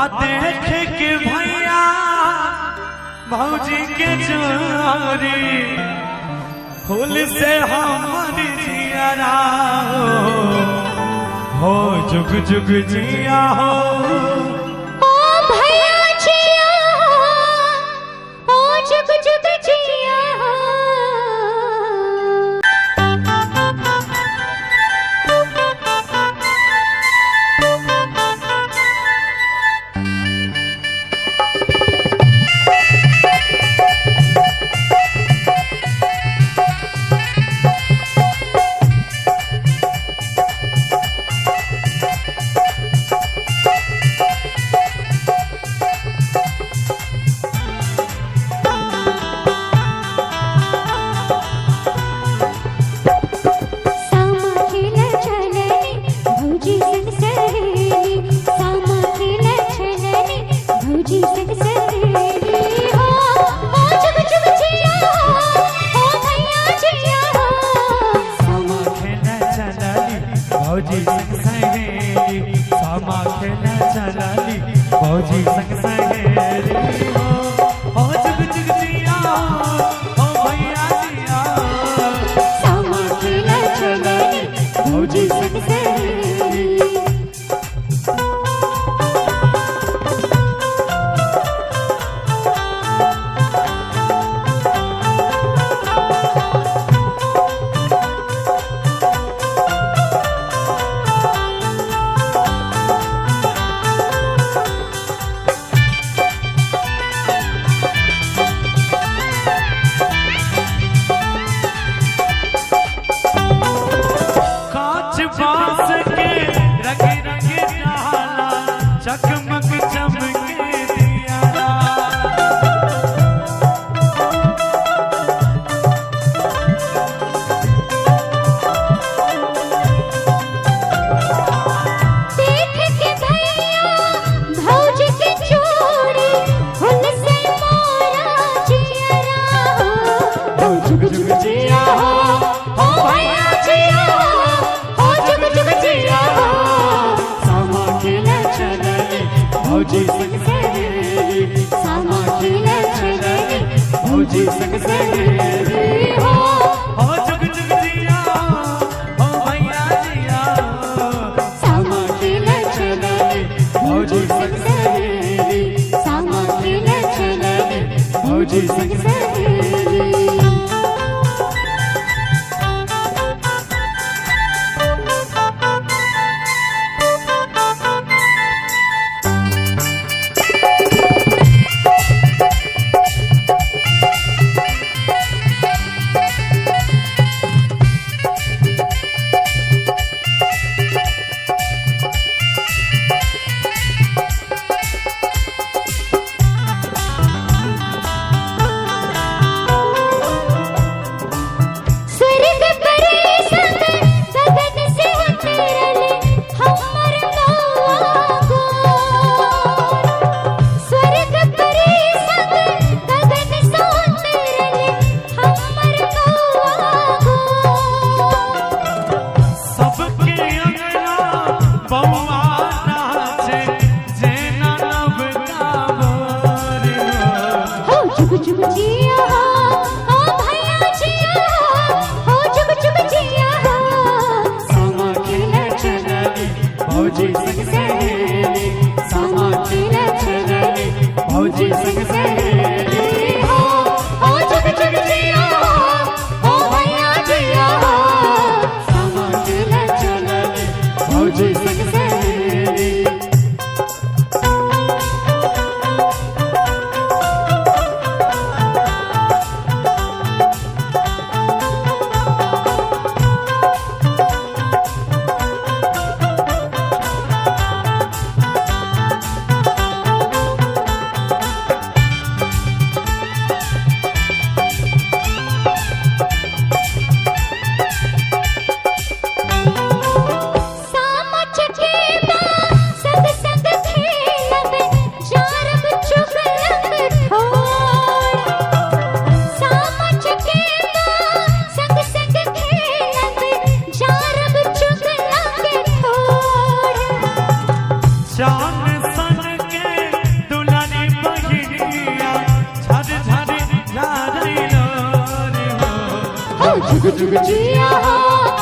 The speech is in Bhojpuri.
आ देख के भैया भौजी के जोरी फूल से हमारी जियारा हो जुग जुग जिया हो भैया जिया हो जुग जुग जिया हो। भौजी संग सहेली सामा खेला चलाली भौजी संग सहेली हो जुग जुग जिया हो भैया जिया सामा खेला चलाली भौजी संग सहेली। बांस के रंगे रंगे डाला चकमक चमके दियारा देख के भैया भौजी के जोड़ी फूल से मोरा जियारा हो जुग जुग जिया हो भैया जिया हो जुग जुग जिया हो। सामा खेला चलाली भौजी संग सहेली सामा खेला चलाली भौजी संग सहेली हो जुग जुग जिया हो भैया जिया सामा खेला चलाली भौजी संग सहेली सामा खेला चलाली भौजी संग सहेली। जुग जिया हो भैया जिया हो जुग जुग जिया हो। सामा खेला चलाली भौजी संग सहेली सामा खेला चलाली भौजी संग सहेली हो जुग जुग जिया हो भैया जिया हो। सामा खेला चलाली भौजी संग सहेली जुग जिया हो